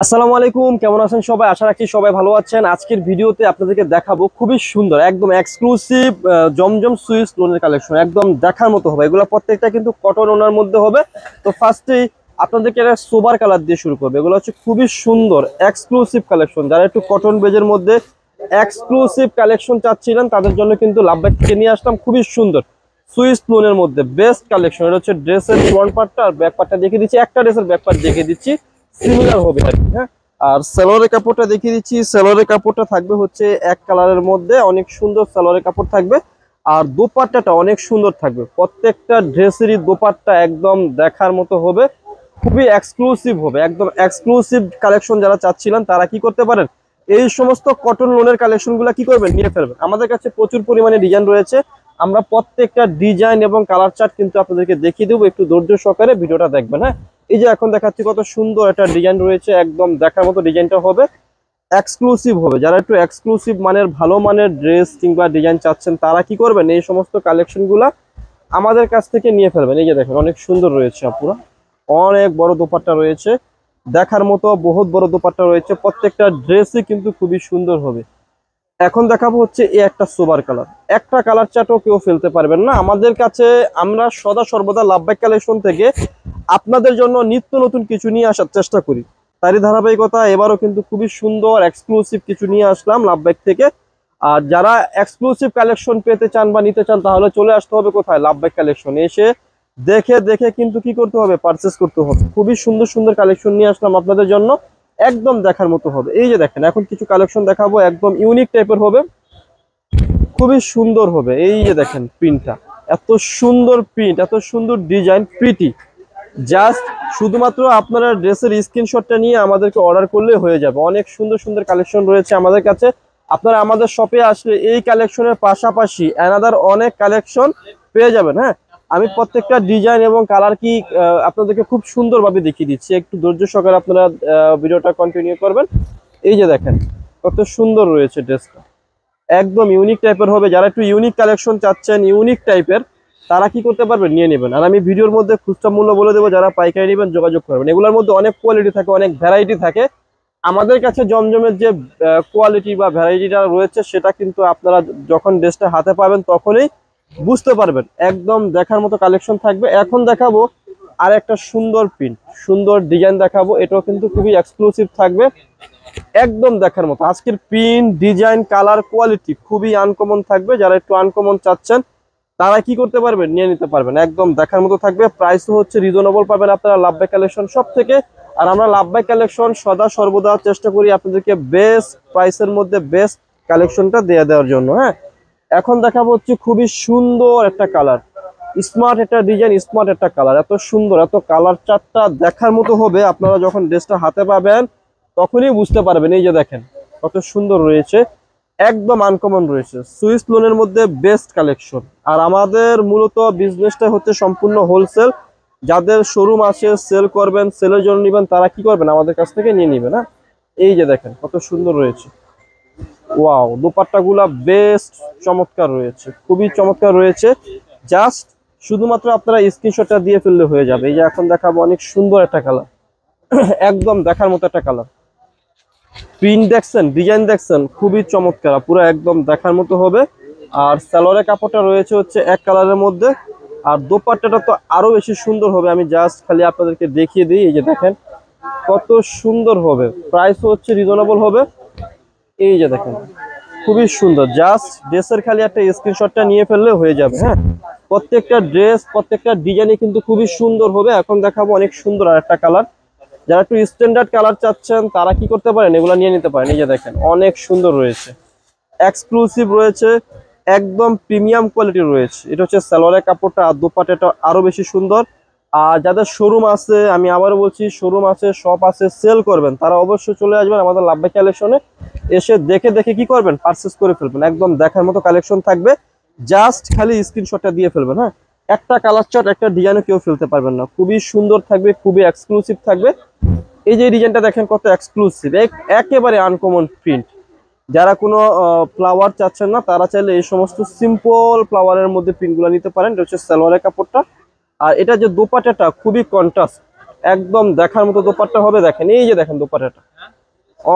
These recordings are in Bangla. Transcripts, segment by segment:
আসসালামু আলাইকুম, কেমন আছেন সবাই? আশা রাখি সবাই ভালো আছেন। আজকের ভিডিওতে আপনাদেরকে দেখাবো খুবই সুন্দর একদম এক্সক্লুসিভ জমজম সুইস লোনের কালেকশন। একদম দেখার মতো হবে। এগুলো প্রত্যেকটা কিন্তু কটন ওনার মধ্যে হবে। তো ফার্স্টেই আপনাদেরকে একটা সোবার কালার দিয়ে শুরু করবে। এগুলো হচ্ছে খুবই সুন্দর এক্সক্লুসিভ কালেকশন। যারা একটু কটন বেজের মধ্যে এক্সক্লুসিভ কালেকশন চাচ্ছিলেন তাদের জন্য কিন্তু লাভবাগ থেকে নিয়ে আসলাম খুবই সুন্দর সুইস লোনের মধ্যে বেস্ট কালেকশন। এটা হচ্ছে ড্রেসের ফ্রন্ট পার্টটা আর ব্যাক পার্টটা দেখিয়ে দিচ্ছি। একটা ড্রেসের ব্যাক পার্ট দেখিয়ে দিচ্ছি, সিমিলার হবে আর কি। হ্যাঁ, আর সালোয়ারের কাপড়টা দেখিয়ে দিচ্ছি। সালোয়ারের কাপড়টা থাকবে হচ্ছে এক কালারের মধ্যে, অনেক সুন্দর সালোয়ারের কাপড় থাকবে। আর দোপাট্টাটা অনেক সুন্দর থাকবে। প্রত্যেকটা ড্রেসেরই দোপাট্টা একদম দেখার মতো হবে, খুবই এক্সক্লুসিভ হবে। একদম এক্সক্লুসিভ কালেকশন যারা চাচ্ছিলেন তারা কি করতে পারেন, এই সমস্ত কটন লোনের কালেকশনগুলো কি করবেন, নিয়ে ফেলবেন। আমাদের কাছে প্রচুর পরিমাণে ডিজাইন রয়েছে। আমরা প্রত্যেকটা ডিজাইন এবং কালার চার্ট কিন্তু আপনাদেরকে দেখিয়ে দেবো, একটু ধৈর্য সহকারে ভিডিওটা দেখবেন। হ্যাঁ, এই যে এখন দেখাচ্ছি কত সুন্দর একটা ডিজাইন রয়েছে, একদম দেখার মতো ডিজাইনটা হবে, এক্সক্লুসিভ হবে। যারা একটু এক্সক্লুসিভ মানের ভালো মানের ড্রেস কিংবা ডিজাইন চাচ্ছেন তারা কি করবেন, এই সমস্ত কালেকশনগুলা আমাদের কাছ থেকে নিয়ে ফেলবেন। এই যে দেখেন অনেক সুন্দর রয়েছে, পুরো অনেক বড় দোপাট্টা রয়েছে, দেখার মতো বহুত বড় দোপাট্টা রয়েছে। প্রত্যেকটা ড্রেসই কিন্তু খুবই সুন্দর হবে। এখন দেখাবো হচ্ছে এই একটা সোবার কালার। একটা কালার চার্টও কেউ ফেলতে পারবেন না আমাদের কাছে। আমরা সদা সর্বদা লাভবাগ কালেকশন থেকে আপনাদের জন্য নিত্য নতুন কিছু নিয়ে আসার চেষ্টা করি। তারই ধারাবাহিকতা এবারও কিন্তু খুবই সুন্দর এক্সক্লুসিভ কিছু নিয়ে আসলাম লাভবাগ থেকে। আর যারা এক্সক্লুসিভ কালেকশন পেতে চান বা নিতে চান তাহলে চলে আসতে হবে কোথায়, লাভবাগ কালেকশন। এসে দেখে দেখে কিন্তু কি করতে হবে, পারচেস করতে হবে। খুবই সুন্দর সুন্দর কালেকশন নিয়ে আসলাম আপনাদের জন্য, একদম দেখার মতো হবে। এই যে দেখেন এখন কিছু কালেকশন দেখাবো, একদম ইউনিক টাইপের হবে, খুবই সুন্দর হবে। এই যে দেখেন প্রিন্টটা, এত সুন্দর প্রিন্ট, এত সুন্দর ডিজাইন, প্রিটি। জাস্ট শুধুমাত্র আপনারা ড্রেসের স্ক্রিনশটটা নিয়ে আমাদেরকে অর্ডার করলে হয়ে যাবে। অনেক সুন্দর সুন্দর কালেকশন রয়েছে আমাদের কাছে। আপনারা আমাদের শপে আসলে এই কালেকশনের পাশাপাশি অ্যানাদার অনেক কালেকশন পেয়ে যাবেন। হ্যাঁ, আমি প্রত্যেকটা ডিজাইন এবং কালার কি আপনাদেরকে খুব সুন্দরভাবে দেখিয়ে দিচ্ছি, একটু ধৈর্য সহকারে আপনারা ভিডিওটা কন্টিনিউ করবেন। এই যে দেখেন কত সুন্দর রয়েছে ড্রেসটা, একদম ইউনিক টাইপের হবে। যারা একটু ইউনিক কালেকশন চাচ্ছেন, ইউনিক টাইপের, তারা কি করতে পারবেন, নিয়ে নেবেন। আর আমি ভিডিওর মধ্যে খুচরা মূল্য বলে দেবো, যারা পাইকারি নেবেন যোগাযোগ করবেন। এগুলোর মধ্যে অনেক কোয়ালিটি থাকে, অনেক ভ্যারাইটি থাকে। আমাদের কাছে জমজমের যে কোয়ালিটি বা ভ্যারাইটিটা রয়েছে সেটা কিন্তু আপনারা যখন ড্রেসটা হাতে পাবেন তখনই বুঝতে পারবেন। একদম দেখার মতো কালেকশন থাকবে। এখন দেখাবো আর একটা সুন্দর প্রিন্ট, সুন্দর ডিজাইন দেখাবো। এটাও কিন্তু খুবই এক্সক্লুসিভ থাকবে, একদম দেখার মতো। আজকের প্রিন্ট, ডিজাইন, কালার, কোয়ালিটি খুবই আনকমন থাকবে। যারা একটু আনকমন চাচ্ছেন তারা কি করতে পারবেন, নিয়ে নিতে পারবেন। একদম দেখার মতো থাকবে। প্রাইসও হচ্ছে রিজনেবল পাবেন আপনারা লাভবাগ কালেকশন সব থেকে। আর আমরা লাভবাগ কালেকশন সদা সর্বদা চেষ্টা করি আপনাদেরকে বেস্ট প্রাইসের মধ্যে বেস্ট কালেকশনটা দিয়ে দেওয়ার জন্য। হ্যাঁ, এখন দেখাবো হচ্ছে খুবই সুন্দর একটা কালার, স্মার্ট একটা ডিজাইন, স্মার্ট একটা কালার। এত সুন্দর, এত কালার চারটা দেখার মতো হবে। আপনারা যখন ড্রেসটা হাতে পাবেন তখনই বুঝতে পারবেন। এই যে দেখেন কত সুন্দর রয়েছে, একদম আনকমন রয়েছে। সুইস লোনের মধ্যে বেস্ট কালেকশন। আর আমাদের মূলত বিজনেসটা হচ্ছে সম্পূর্ণ হোলসেল। যাদের শোরুম আছে, সেল করবেন, সেলের জন্য নেবেন, তারা কি করবেন, আমাদের কাছ থেকে নিয়ে নেবেন। হ্যাঁ, এই যে দেখেন কত সুন্দর রয়েছে। ওয়াও, দোপাট্টাগুলা বেস্ট চমৎকার রয়েছে, খুবই চমৎকার রয়েছে। জাস্ট শুধুমাত্র আপনারা স্ক্রিনশটটা দিয়ে ফেললে হয়ে যাবে। এই যে এখন দেখাবো অনেক সুন্দর একটা কালার, একদম দেখার মতো একটা কালার। প্রিন্ট দেখছেন, ডিজাইন দেখছেন, খুবই চমৎকার, পুরো একদম দেখার মতো হবে। আর সালোয়ারের কাপড়টা রয়েছে হচ্ছে এক কালারের মধ্যে। আর দোপাট্টাটা তো আরো বেশি সুন্দর হবে। আমি জাস্ট খালি আপনাদেরকে দেখিয়ে দিই। এই যে দেখেন কত সুন্দর হবে, প্রাইসও হচ্ছে রিজনেবল হবে। এই যে দেখেন খুবই সুন্দর। জাস্ট ড্রেসের খালি একটা স্ক্রিনশটটা নিয়ে ফেললে হয়ে যাবে। হ্যাঁ, প্রত্যেকটা ড্রেস, প্রত্যেকটা ডিজাইনে কিন্তু খুবই সুন্দর হবে। এখন দেখাবো অনেক সুন্দর আর একটা কালার। যারা একটু স্ট্যান্ডার্ড কালার চাচ্ছেন তারা কি করতে পারেন, এগুলো নিয়ে নিতে পারেন। এই যে দেখেন অনেক সুন্দর রয়েছে, এক্সক্লুসিভ রয়েছে, একদম প্রিমিয়াম কোয়ালিটি রয়েছে। এটা হচ্ছে সালোয়ারের কাপড়টা, আর দোপাট্টাটা আরো বেশি সুন্দর। আর যাদের শোরুম আছে, আমি আবারও বলছি, শোরুম আছে, শপ আছে, সেল করবেন, তারা অবশ্যই চলে আসবেন আমাদের লাভবাগ কালেকশনে। এসে দেখে দেখে কি করবেন, পারচেস করে ফেলবেন। একদম দেখার মতো কালেকশন থাকবে। জাস্ট খালি স্ক্রিনশটটা দিয়ে ফেলবেন। হ্যাঁ, একটা কালার চার্ট, একটা ডিজাইনও কেউ ফেলতে পারবেন না। খুবই সুন্দর থাকবে, খুবই এক্সক্লুসিভ থাকবে। এই যে ডিজাইনটা দেখেন কত এক্সক্লুসিভ, একেবারে আনকমন প্রিন্ট। যারা কোনো ফ্লাওয়ার চাচ্ছেন না তারা চাইলে এই সমস্ত সিম্পল ফ্লাওয়ারের মধ্যে প্রিন্টগুলো নিতে পারেন। এটা হচ্ছে সালোয়ারের কাপড়টা। আর এটা যে দোপাট্টাটা খুবই কন্ট্রাস্ট, একদম দেখার মতো দোপাট্টা হবে। দেখেন এই যে দেখেন দোপাট্টাটা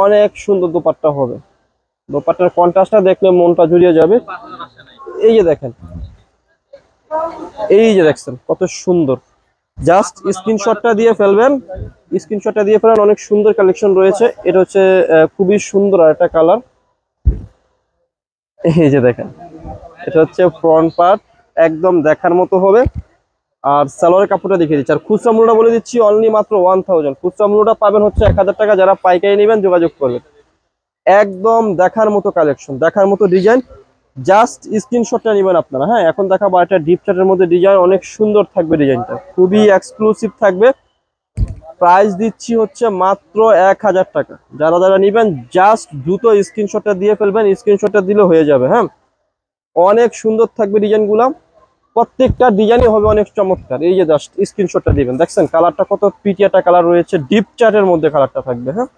অনেক সুন্দর দোপাট্টা হবে। দোপাট্টার কন্ট্রাস্টটা দেখলে মনটা জুড়িয়ে যাবে। এই যে দেখেন, এই যে দেখছেন কত সুন্দর। জাস্ট স্ক্রিনশটটা দিয়ে ফেলবেন, স্ক্রিনশটটা দিয়ে ফেলেন। অনেক সুন্দর কালেকশন রয়েছে। এটা হচ্ছে খুবই সুন্দর আর একটা কালার। এই যে দেখেন, এটা হচ্ছে ফ্রন্ট পার্ট, একদম দেখার মতো হবে। আর সালোয়ারের কাপড়টা দেখিয়ে দিচ্ছি। আর খুচরা মূল্যটা বলে দিচ্ছি অনলি মাত্র 1000। খুচরা মূল্যটা পাবেন হচ্ছে 1000 টাকা। যারা পাইকারি নেবেন যোগাযোগ করবেন। একদম দেখার মতো কালেকশন, দেখার মতো ডিজাইন। জাস্ট স্ক্রিনশটটা নেবেন আপনারা। হ্যাঁ, এখন দেখাবো একটা ডিপ চার্টের মধ্যে ডিজাইন, অনেক সুন্দর থাকবে ডিজাইনটা, খুবই এক্সক্লুসিভ থাকবে। প্রাইস দিচ্ছি হচ্ছে মাত্র 1000 টাকা। যারা যারা নেবেন জাস্ট দ্রুত স্ক্রিনশটটা দিয়ে ফেলবেন, স্ক্রিনশটটা দিলে হয়ে যাবে। হ্যাঁ, অনেক সুন্দর থাকবে ডিজাইনগুলো, প্রত্যেকটা ডিজাইনই হবে অনেক চমৎকার। এই যে জাস্ট স্ক্রিনশটটা দিবেন। দেখছেন কালারটা কত পিটি একটা কালার রয়েছে, ডিপ চার্টের মধ্যে কালারটা থাকবে। হ্যাঁ,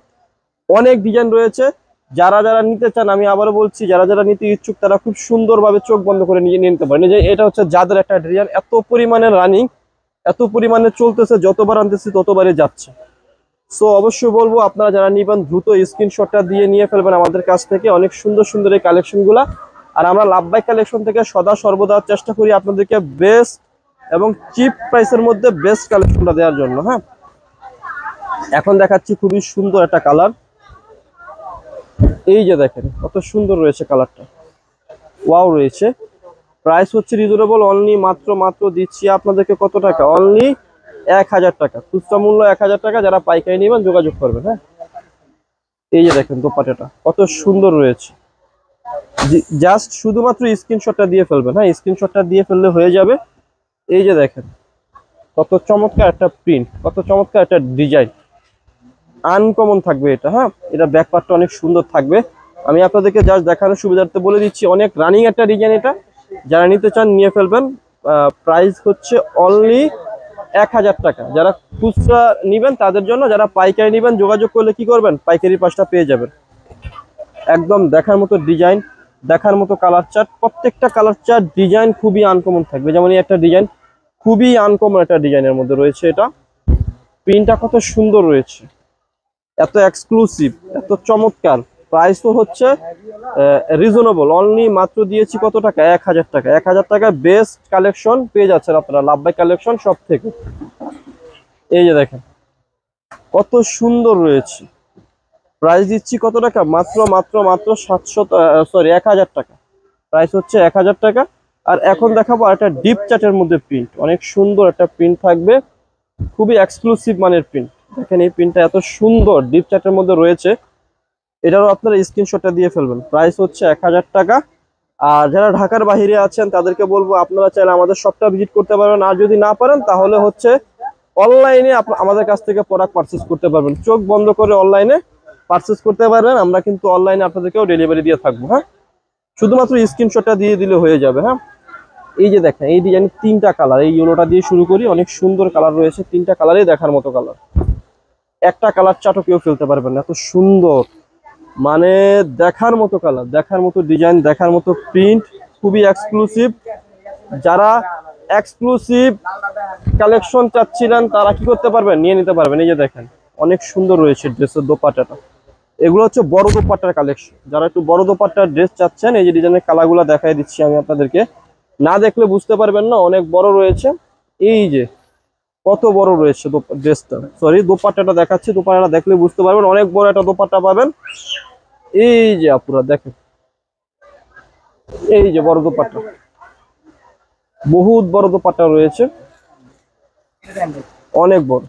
অনেক ডিজাইন রয়েছে। যারা যারা নিতে চান, আমি আবারও বলছি, যারা যারা নিতে ইচ্ছুক তারা খুব সুন্দরভাবে চোখ বন্ধ করে নিয়ে নিতে পারেন। যে এটা হচ্ছে যাদের একটা ডিজাইন এত পরিমাণে রানিং, এত পরিমাণে চলতেছে, যতবার আনতেছি ততবারই যাচ্ছে। সো অবশ্যই বলবো আপনারা যারা নিবেন দ্রুত স্ক্রিনশটটা দিয়ে নিয়ে ফেলবেন আমাদের কাছ থেকে। অনেক সুন্দর সুন্দর এই কালেকশনগুলা। আর আমরা লাভবাই কালেকশন থেকে সদা সর্বদা চেষ্টা করি আপনাদেরকে বেস্ট এবং চিপ প্রাইসের মধ্যে বেস্ট কালেকশনটা দেওয়ার জন্য। হ্যাঁ, এখন দেখাচ্ছি খুবই সুন্দর একটা কালার। এই যে দেখেন কত সুন্দর রয়েছে কালারটা, ওয়াও রয়েছে। প্রাইস হচ্ছে রিজনেবল, অনলি মাত্র দিচ্ছি আপনাদেরকে কত টাকা, অনলি 1000 টাকা। খুচরা মূল্য 1000 টাকা। যারা পাইকারি নেবেন যোগাযোগ করবেন। হ্যাঁ, এই যে দেখেন দোপাট্টাটা কত সুন্দর রয়েছে। জাস্ট শুধুমাত্র স্ক্রিনশটটা দিয়ে ফেলবেন। হ্যাঁ, স্ক্রিনশটটা দিয়ে ফেললে হয়ে যাবে। এই যে দেখেন কত চমৎকার একটা প্রিন্ট, কত চমৎকার একটা ডিজাইন, আনকমন থাকবে এটা। হ্যাঁ, এটা ব্যাক পার্টটা অনেক সুন্দর থাকবে। আমি আপনাদেরকে জাস্ট দেখানোর সুবিধার্থে বলে দিচ্ছি, অনেক রানিং একটা ডিজাইন এটা। যারা নিতে চান নিয়ে ফেলবেন। প্রাইস হচ্ছে অনলি 1000 টাকা। যারা খুচরা নিবেন তাদের জন্য, যারা পাইকারি নিবেন যোগাযোগ করলে কি করবেন, পাইকারি পাঁচটা পেয়ে যাবেন। একদম দেখার মতো ডিজাইন, দেখার মতো কালার চার্ট। প্রত্যেকটা কালার চার্ট ডিজাইন খুবই আনকমন থাকবে। যেমন এই একটা ডিজাইন খুবই আনকমন একটা ডিজাইনের মধ্যে রয়েছে। এটা প্রিন্টটা কত সুন্দর রয়েছে, এত এক্সক্লুসিভ, এত চমৎকার। প্রাইস তো হচ্ছে রিজনেবল, অনলি মাত্র দিয়েছি কত টাকা, 1000 টাকা। 1000 টাকায় বেস্ট কালেকশন পেয়ে যাচ্ছেন আপনারা লাভবাই কালেকশন সব থেকে। এই যে দেখেন কত সুন্দর রয়েছে। প্রাইস দিচ্ছি কত টাকা, মাত্র 1000 টাকা। প্রাইস হচ্ছে 1000 টাকা। আর এখন দেখাবো একটা ডিপ চার্টের মধ্যে প্রিন্ট, অনেক সুন্দর একটা প্রিন্ট থাকবে, খুবই এক্সক্লুসিভ মানের প্রিন্ট। দেখেন এই প্রিন্টটা এত সুন্দর ডিপ চার্টের মধ্যে রয়েছে। এটারও আপনারা স্ক্রিনশটটা দিয়ে ফেলবেন। প্রাইস হচ্ছে 1000 টাকা। আর যারা ঢাকার বাইরে আছেন তাদেরকে বলবো আপনারা চাইলে আমাদের শপটা ভিজিট করতে পারবেন। আর যদি না পারেন তাহলে হচ্ছে অনলাইনে আমাদের কাছ থেকে প্রোডাক্ট পারচেস করতে পারবেন। চোখ বন্ধ করে অনলাইনে পারচেস করতে পারবেন। আমরা কিন্তু অনলাইনে আপনাদেরকেও ডেলিভারি দিয়ে থাকবো। হ্যাঁ, শুধুমাত্র স্ক্রিনশটটা দিয়ে দিলে হয়ে যাবে। হ্যাঁ, এই যে দেখেন এই ডিজাইনের 3টা কালার। এই ইয়েলোটা দিয়ে শুরু করি, অনেক সুন্দর কালার রয়েছে। 3টা কালারই দেখার মতো কালার, একটা কালার চাটও কেউ ফেলতে পারবেন না, এত সুন্দর। মানে দেখার মতো কালার, দেখার মতো ডিজাইন, দেখার মতো প্রিন্ট, খুবই এক্সক্লুসিভ। যারা এক্সক্লুসিভ কালেকশন চাচ্ছিলেন তারা কি করতে পারবেন, নিয়ে নিতে পারবেন। এই যে দেখেন অনেক সুন্দর রয়েছে ড্রেসের দোপাট্টাটা। এগুলো হচ্ছে বড় দোপাট্টার কালেকশন। যারা একটু বড় দোপাট্টার ড্রেস চাচ্ছেন, এই যে ডিজাইনের কালারগুলো দেখাই দিচ্ছি আমি আপনাদেরকে, না দেখলে বুঝতে পারবেন না, অনেক বড় রয়েছে। এই যে কত বড় রয়েছে ড্রেসটা, সরি দোপাট্টাটা দেখাচ্ছি, দোপাট্টাটা দেখলে বুঝতে পারবেন। অনেক বড় একটা দোপাট্টা পাবেন। এই যে আপুরা দেখেন, এই যে বড় দোপাট্টা, বহুত বড় দোপাট্টা রয়েছে, অনেক বড়।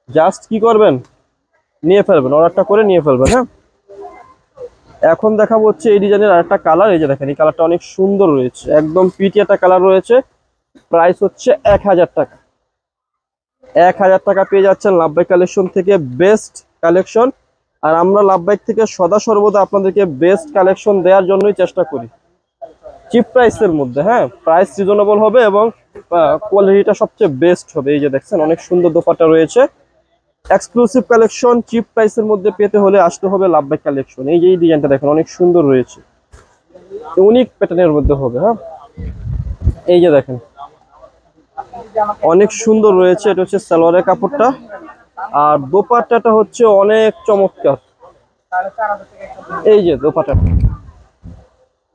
জাস্ট কি করবেন, নিয়ে ফেলবেন, অর্ডারটা করে নিয়ে ফেলবেন। হ্যাঁ, এখন দেখাবো হচ্ছে এই ডিজাইনের আরেকটা কালার। এই যে দেখেন এই কালারটা অনেক সুন্দর রয়েছে, একদম পিটি একটা কালার রয়েছে। প্রাইস হচ্ছে 1000 টাকা। 1000 টাকা পেয়ে যাচ্ছেন লাভবাই কালেকশন থেকে বেস্ট কালেকশন। আর আমরা লাভবাই থেকে সদা সর্বদা আপনাদেরকে বেস্ট কালেকশন দেওয়ার জন্যই চেষ্টা করি, চিপ প্রাইসের মধ্যে। হ্যাঁ, প্রাইস রিজনেবল হবে এবং কোয়ালিটিটা সবচেয়ে বেস্ট হবে। এই যে দেখছেন অনেক সুন্দর দোপাট্টা রয়েছে, এক্সক্লুসিভ কালেকশন চিপ প্রাইসের মধ্যে পেতে হলে আসতে হবে লাভবাই কালেকশন। এই যে এই ডিজাইনটা দেখেন অনেক সুন্দর রয়েছে, ইউনিক প্যাটার্নের মধ্যে হবে। হ্যাঁ, এই যে দেখেন অনেক সুন্দর রয়েছে। এটা হচ্ছে সালোয়ারের কাপড়টা, আর দোপাট্টাটা হচ্ছে অনেক চমৎকার। এই যে দোপাট্টাটা,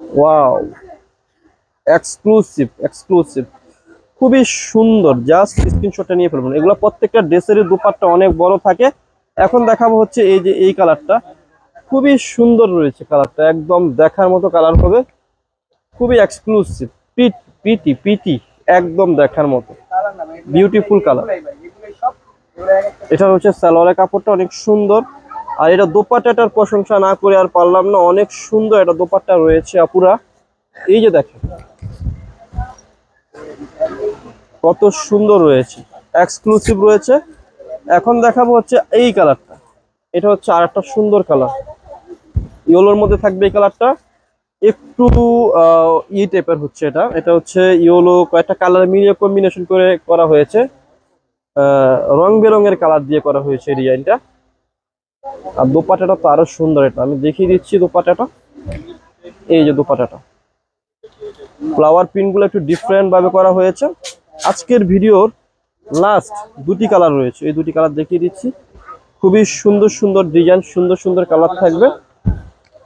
ওয়াও, এক্সক্লুসিভ এক্সক্লুসিভ, খুবই সুন্দর। জাস্ট স্ক্রিনশটটা নিয়ে ফেলবেন। এগুলো প্রত্যেকটা ড্রেসেরই দোপাট্টা অনেক বড় থাকে। এখন দেখাবো হচ্ছে এই যে এই কালারটা, খুবই সুন্দর রয়েছে কালারটা, একদম দেখার মতো কালার হবে, খুবই এক্সক্লুসিভ। পিটি পিটি, একদম দেখার মতো বিউটিফুল কালার। এটা হচ্ছে সালোয়ারের কাপড়টা অনেক সুন্দর, আর এটা দোপাট্টাটার প্রশংসা না করে আর পারলাম না, অনেক সুন্দর এটা দোপাট্টা রয়েছে আপুরা। এই যে দেখেন কত সুন্দর রয়েছে, এক্সক্লুসিভ রয়েছে। এখন দেখাবো হচ্ছে এই কালারটা, এটা হচ্ছে আর একটা সুন্দর কালার, ইয়েলোর মধ্যে থাকবে এই কালারটা, একটু ই টাইপের হচ্ছে। এটা এটা হচ্ছে ইয়েলো, কয়েকটা কালার মিলিয়ে কম্বিনেশন করে করা হয়েছে, রং বেরঙের কালার দিয়ে করা হয়েছে এই ডিজাইনটা। আর দোপাট্টাটা তো আরো সুন্দর, এটা আমি দেখিয়ে দিচ্ছি দোপাট্টাটা। এই যে দোপাট্টাটা, ফ্লাওয়ার প্রিন্ট গুলো একটু ডিফারেন্ট ভাবে করা হয়েছে। আজকের ভিডিওর লাস্ট দুটি কালার রয়েছে, এই দুটি কালার দেখিয়ে দিচ্ছি। খুবই সুন্দর সুন্দর ডিজাইন, সুন্দর সুন্দর কালার থাকবে।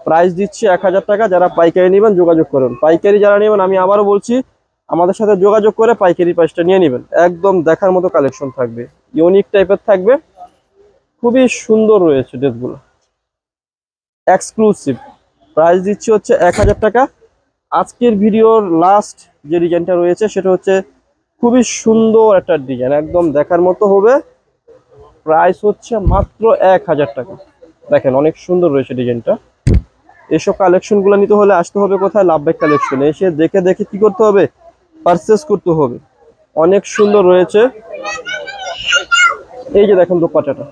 প্রাইস দিচ্ছি 1000 টাকা। যারা পাইকারি নেবেন যোগাযোগ করুন। পাইকারি যারা নেবেন, আমি আবারও বলছি, আমাদের সাথে যোগাযোগ করে পাইকারি প্রাইসটা নিয়ে নেবেন। একদম দেখার মতো কালেকশন থাকবে, ইউনিক টাইপের থাকবে, খুবই সুন্দর রয়েছে ড্রেসগুলো, এক্সক্লুসিভ। প্রাইস দিচ্ছি হচ্ছে 1000 টাকা। আজকের ভিডিওর লাস্ট যে ডিজাইনটা রয়েছে সেটা হচ্ছে খুবই সুন্দর একটা ডিজাইন, একদম দেখার মতো হবে। প্রাইস হচ্ছে মাত্র 1000 টাকা। দেখেন অনেক সুন্দর রয়েছে ডিজাইনটা। এসব কালেকশনগুলো নিতে হলে আসতে হবে কোথায়? লাভবাই কালেকশনে। এসে দেখে দেখে কি করতে হবে? পারচেস করতে হবে। অনেক সুন্দর রয়েছে। এই যে দেখেন দোপাট্টাটা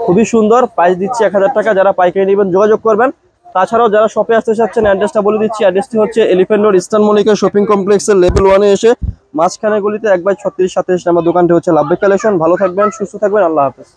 খুবই সুন্দর। প্রাইস দিচ্ছি 1000 টাকা। যারা পাইকারি নেবেন যোগাযোগ করবেন। তাছাড়াও যারা শপে আসতে চাচ্ছেন, অ্যাড্রেসটা বলে দিচ্ছি। অ্যাড্রেসটি হচ্ছে elephant road, eastern Mallika shopping কমপ্লেক্সের লেভেল 1-এ এসে মাঝখানে গলিতে 1/36 37 নাম্বার দোকানটি হচ্ছে লাভবাই কালেকশন। ভালো থাকবেন, সুস্থ থাকবেন, আল্লাহ হাফেজ।